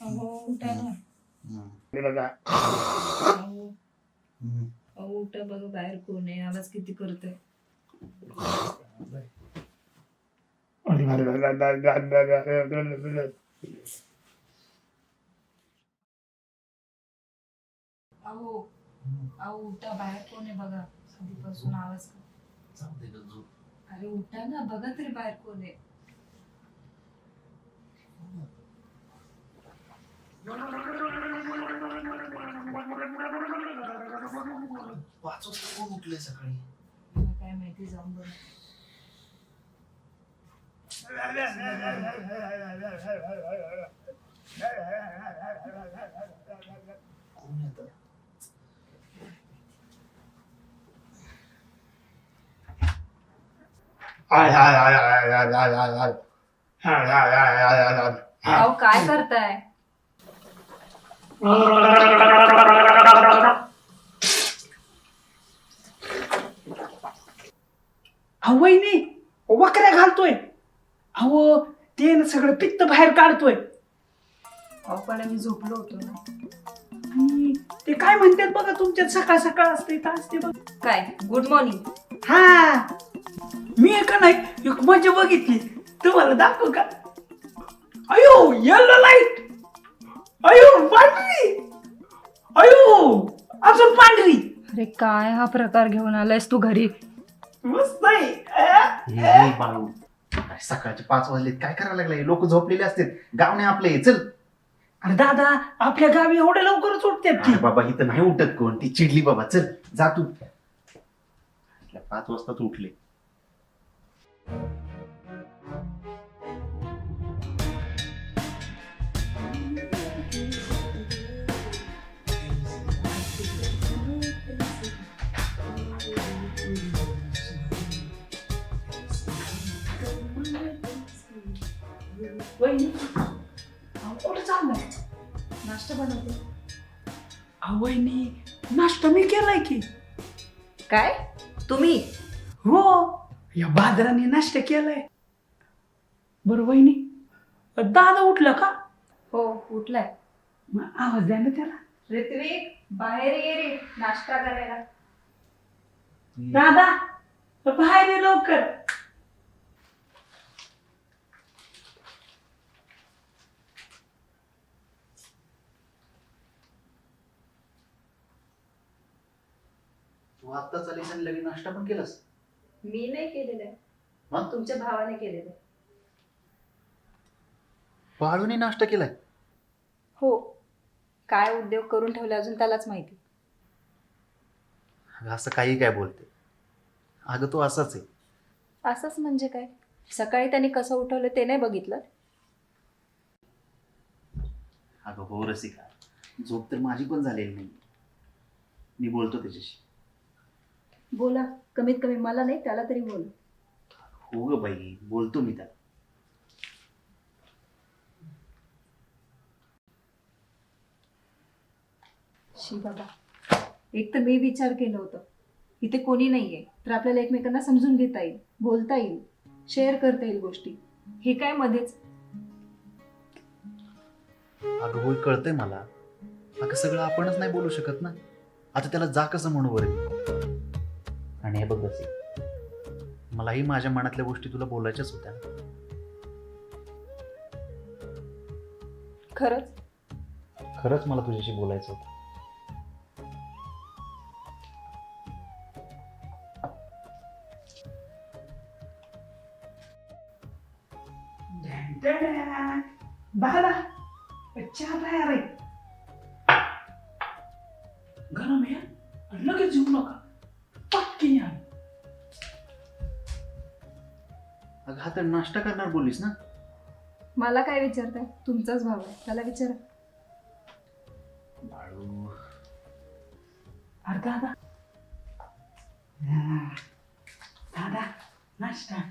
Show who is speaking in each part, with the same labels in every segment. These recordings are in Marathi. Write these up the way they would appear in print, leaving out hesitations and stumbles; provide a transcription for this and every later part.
Speaker 1: अहो उठा ना. अहो अहो उठा बघा बाहेर कोण आहे, आवाज किती करतोय. अहो अहो उठा बाहेर कोण आहे बघा, कधीपासून आवाज अरे उठा ना, बघा तरी बाहेर कोण आहे.
Speaker 2: पाच वाजता कोण उठले सकाळी?
Speaker 1: मला काय माहिती, जाऊन बघ.
Speaker 2: कोण येतं?
Speaker 1: अहो काय करताय.
Speaker 3: अहो वहिनी वकऱ्या घालतोय. अहो ते ना सगळं पित्त बाहेर काढतोय.
Speaker 1: अहो पण मी झोपलो होतो ना.
Speaker 3: आणि ते काय म्हणतात बघा, तुमच्यात सकाळ सकाळ असते का असते बघ.
Speaker 1: काय गुड मॉर्निंग.
Speaker 3: हा मी का नाही एक मजा बघितली, तुम्हाला दाखवू का? अयो येलो लाईट, अयो पांढरी, अयो अजून पांढरी.
Speaker 1: अरे काय हा प्रकार घेऊन आलायस तू घरी.
Speaker 3: मस्त आहे.
Speaker 2: हे बाळू, काय सकाळचे 5 वाजलेत, काय करायला लागले? लोक झोपलेले असतात, गाव नाही आपले. चल.
Speaker 3: अरे दादा आपल्या गावी एवढ्या लवकरच उठतात की.
Speaker 2: अरे बाबा इथं नाही उठत कोण, ती चिडली बाबा. चल जा तू. 5 वाजता तू उठले.
Speaker 3: वहिनी अहो कुठं चाललाय?
Speaker 1: नाश्ता बनवते.
Speaker 3: अहो वहिनी नाश्ता मी केलाय की.
Speaker 1: काय तुम्ही?
Speaker 3: हो या बाजाराने नाश्ता केलाय. बरं वहिनी दादा उठला का?
Speaker 1: हो उठलाय.
Speaker 3: मग आवाज द्या ना त्याला.
Speaker 1: ऋत्विक बाहेर ये रे, नाश्ता करायला.
Speaker 3: दादा बाहेर ये लवकर.
Speaker 2: तू आत्ता चालीस आणि लगेच नाश्ता पण केलास?
Speaker 1: मी नाही केलेलं आहे,
Speaker 2: मग
Speaker 1: तुमच्या भावाने केलेलं आहे.
Speaker 2: बाळूने नाश्ता केलाय?
Speaker 1: हो, काय उद्योग करून ठेवले अजून त्यालाच माहिती.
Speaker 2: अगं असं काही काय बोलते? अगं तो असाच आहे.
Speaker 1: असंच म्हणजे काय? सकाळी त्यांनी कसं उठवलं ते नाही बघितलं?
Speaker 2: अगं हो रसिका, झोप तर माझी पण झालेली नाही. मी बोलतो त्याच्याशी.
Speaker 1: बोला, कमीत कमी मला नाही त्याला तरी बोल.
Speaker 2: हो ग बाई, बोलतो मी त्याला.
Speaker 1: शी बाबा, एक तर मी विचार केलं होतं इथे कोणी नाहीये तर आपल्याला एकमेकांना समजून घेता येईल, बोलता येईल, शेअर करता येईल गोष्टी. हे काय मध्येच.
Speaker 2: अगं होय कळतंय मला. अगं सगळं आपणच नाही बोलू शकत ना. आता त्याला जा कसं म्हणू बरं? आणि हे बघ रसिक, मलाही माझ्या मनातल्या गोष्टी तुला बोलायच्याच होत्या. खरंच मला तुझ्याशी बोलायचं होतं.
Speaker 3: दादा चहा तयार आहे. गरम आहे आणि लगेच येऊ नका, पटकन या.
Speaker 2: अगं हा तर नाश्ता करणार बोललीस ना?
Speaker 1: मला काय विचारताय? तुमचाच भाव आहे, त्याला विचारा.
Speaker 2: बाळू,
Speaker 3: अरे दादा दादा नाश्ता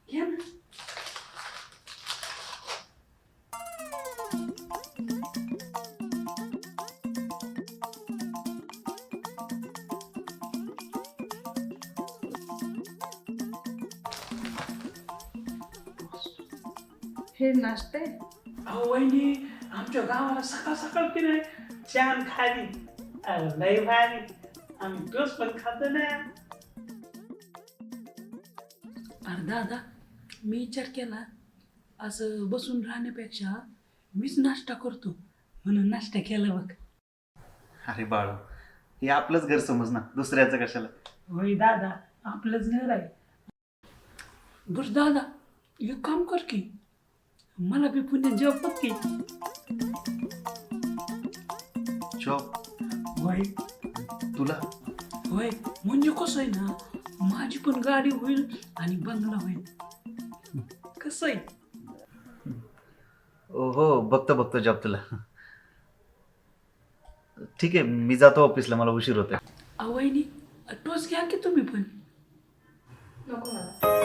Speaker 3: घ्या ना.
Speaker 1: हे नाश्ते?
Speaker 3: अहो वहिनी, आमच्या गावाला सकाळ सकाळ की नाही छान खाली लय भारी. आम्ही तोच पण खातो ना. अरे दादा, मी विचार केला असं बसून राहण्यापेक्षा मीच नाश्ता करतो, म्हणून नाश्ता केला बघ.
Speaker 2: अरे बाळू, हे आपलंच घर समज ना, दुसऱ्याचं कशाला.
Speaker 3: होय दादा, आपलंच घर आहे. बस दादा, एक काम कर की मला बी पुण्यात जॉब बघ की.
Speaker 2: जॉब?
Speaker 3: होय
Speaker 2: तुला?
Speaker 3: होय, म्हणजे कसं आहे ना, माझी पण गाडी होईल आणि बंगला होईल. कसं आहे?
Speaker 2: हो, बघतो जॉब तुला. ठीक आहे, मी जातो ऑफिसला, मला उशीर होतोय.
Speaker 3: वहिनी, टोच घ्या की तुम्ही पण.
Speaker 1: नको मला.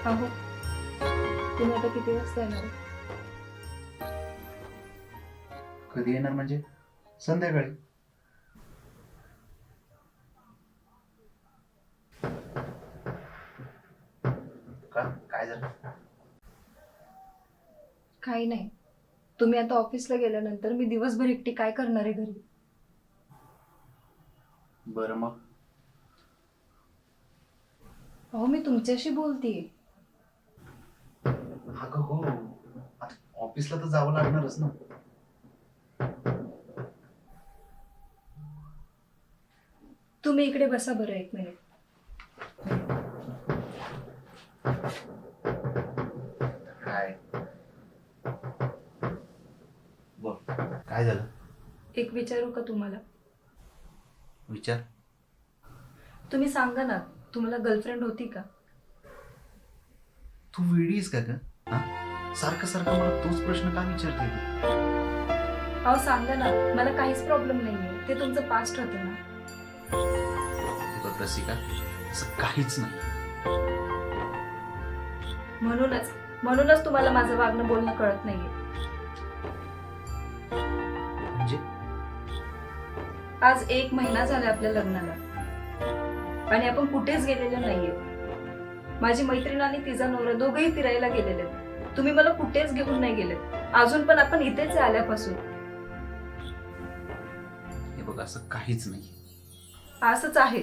Speaker 1: अहो, तुम्ही आता किती वाजता येणार?
Speaker 2: कधी येणार म्हणजे? संध्याकाळी. काय झालं?
Speaker 1: काही नाही. तुम्ही आता ऑफिसला गेल्यानंतर मी दिवसभर एकटी काय करणार आहे घरी?
Speaker 2: बरं मग.
Speaker 1: अहो, मी तुमच्याशी बोलतीये.
Speaker 2: अगं हो, आता ऑफिसला तर जावं लागणारच ना.
Speaker 1: तुम्ही इकडे बसा बरं 1 मिनिट.
Speaker 2: काय? बोल, काय झालं?
Speaker 1: एक विचारू का तुम्हाला?
Speaker 2: विचार.
Speaker 1: तुम्ही सांगा ना, तुम्हाला गर्लफ्रेंड होती का?
Speaker 2: तू वेडीस का ग? सारखं सारखं मला तोच प्रश्न का विचारते तू?
Speaker 1: अहो सांगा ना, मला काहीच प्रॉब्लेम नाहीये. ते तुमचं पास्ट होतं ना.
Speaker 2: हे बघ रसिका, असं काहीच नाही.
Speaker 1: म्हणूनच तुम्हाला माझं वागणं बोलणं कळत नाहीये.
Speaker 2: म्हणजे
Speaker 1: आज 1 महिना झाला आपल्या लग्नाला आणि आपण कुठेच गेलेलो नाहीये. माझी मैत्रीण आणि तिचा नवरा दोघेही फिरायला गेलेले. तुम्ही मला कुठेच घेऊन नाही गेले. अजून पण आपण इथेच आहे आल्यापासून.
Speaker 2: हे बघ, असं काहीच नाही.
Speaker 1: असंच आहे.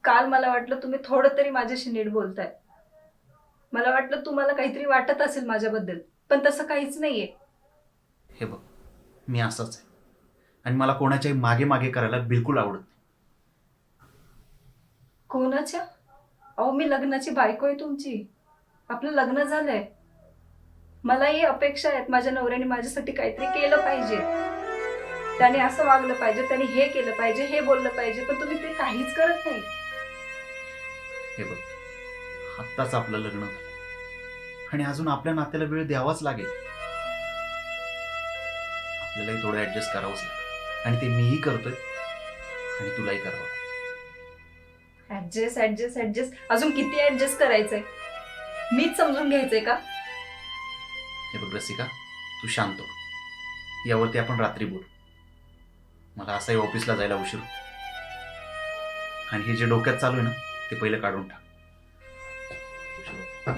Speaker 1: काल मला वाटलं तुम्ही थोडं तरी माझ्याशी नीट बोलताय. मला वाटलं तुम्हाला काहीतरी वाटत असेल माझ्याबद्दल, पण तसं काहीच नाहीये.
Speaker 2: हे बघ, मी असाच आहे आणि मला कोणाच्याही मागे मागे करायला बिलकुल आवडत नाही.
Speaker 1: कोणाच्या? अहो, मी लग्नाची बायको आहे तुमची. आपलं लग्न झालंय. मलाही अपेक्षा आहेत, माझ्या नवऱ्याने माझ्यासाठी काहीतरी केलं पाहिजे. त्याने असं वागलं पाहिजे, त्याने हे केलं पाहिजे, हे बोललं पाहिजे, पण तुम्ही ते काहीच करत नाही.
Speaker 2: हे बघ, आत्ताच आपलं लग्न झालं आणि अजून आपल्या नात्याला वेळ द्यावाच लागेल. आपल्यालाही थोडं ऍडजस्ट करावंच लागेल आणि ते मीही करतोय आणि तुलाही करावं.
Speaker 1: ऍडजस्ट अजून किती ऍडजस्ट करायचंय? मीच समजून घ्यायचंय का?
Speaker 2: हे बघ रसिका, तू शांत हो. यावरती आपण रात्री बोलू. मला असंही ऑफिसला जायला उशीर होतो. आणि हे जे डोक्यात चालू आहे ना, ते पहिलं काढून टाक. उशीर होतो.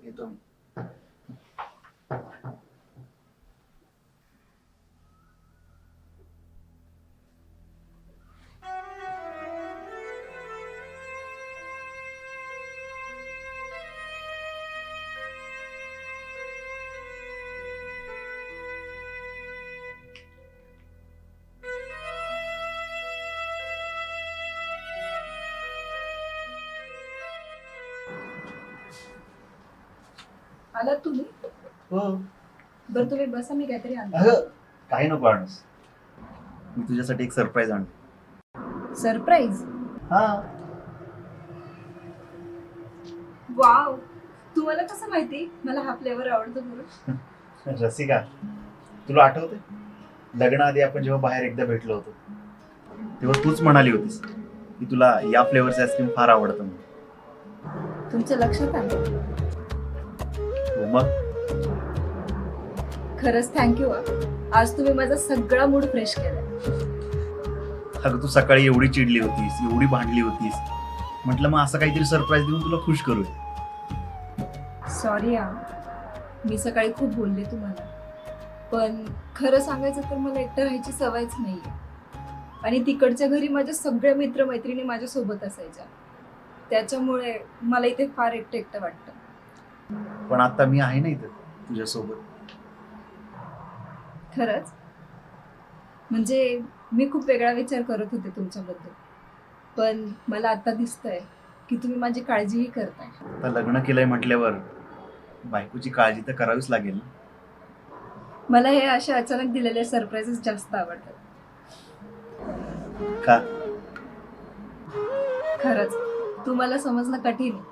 Speaker 2: येतो मी.
Speaker 1: आलात तुम्ही?
Speaker 2: हो.
Speaker 1: बरं तुम्ही बसा, मी काहीतरी आणते.
Speaker 2: अगं काही नको आणूस. मी तुझ्यासाठी एक सरप्राईज आणतो.
Speaker 1: सरप्राईज?
Speaker 2: हा,
Speaker 1: वाव, तुम्हाला कसं माहिती मला हा फ्लेवर आवडतो म्हणून?
Speaker 2: रसिका, तुला आठवते लग्नाआधी आपण जेव्हा बाहेर एकदा भेटलो होतो तेव्हा तूच म्हणाली होतीस की तुला या फ्लेवरचं आईस्क्रीम फार आवडतं म्हणून.
Speaker 1: तुमच्या लक्षात आलं?
Speaker 2: हो मग.
Speaker 1: खरंच थँक्यू. आज तुम्ही माझा सगळा मूड फ्रेश केला.
Speaker 2: अगं तू सकाळी एवढी चिडली होतीस, एवढी भांडली होतीस, म्हटलं मग असं काहीतरी सरप्राईज देऊन तुला खुश करूया.
Speaker 1: सॉरी मी सकाळी खूप बोलले तुम्हाला, पण खरं सांगायचं तर मला एकटं राहायची सवयच नाहीये. आणि तिकडच्या घरी माझ्या सगळ्या मित्रमैत्रिणी माझ्यासोबत असायच्या, त्याच्यामुळे मला इथे फार एकटं एकटं वाटतं.
Speaker 2: पण आता मी आहे ना इथं तुझ्यासोबत.
Speaker 1: खरंच? म्हणजे मी खूप वेगळा विचार करत होते तुमच्याबद्दल, पण मला आता दिसतंय की तुम्ही माझी काळजीही करताय.
Speaker 2: आता लग्न केलंय म्हटल्यावर बायकोची काळजी तर करावीच लागेल ना.
Speaker 1: मला हे असे अचानक दिलेले सरप्राईजेस जास्त आवडतात.
Speaker 2: का?
Speaker 1: खरंच तुम्हाला समजणं कठीण आहे,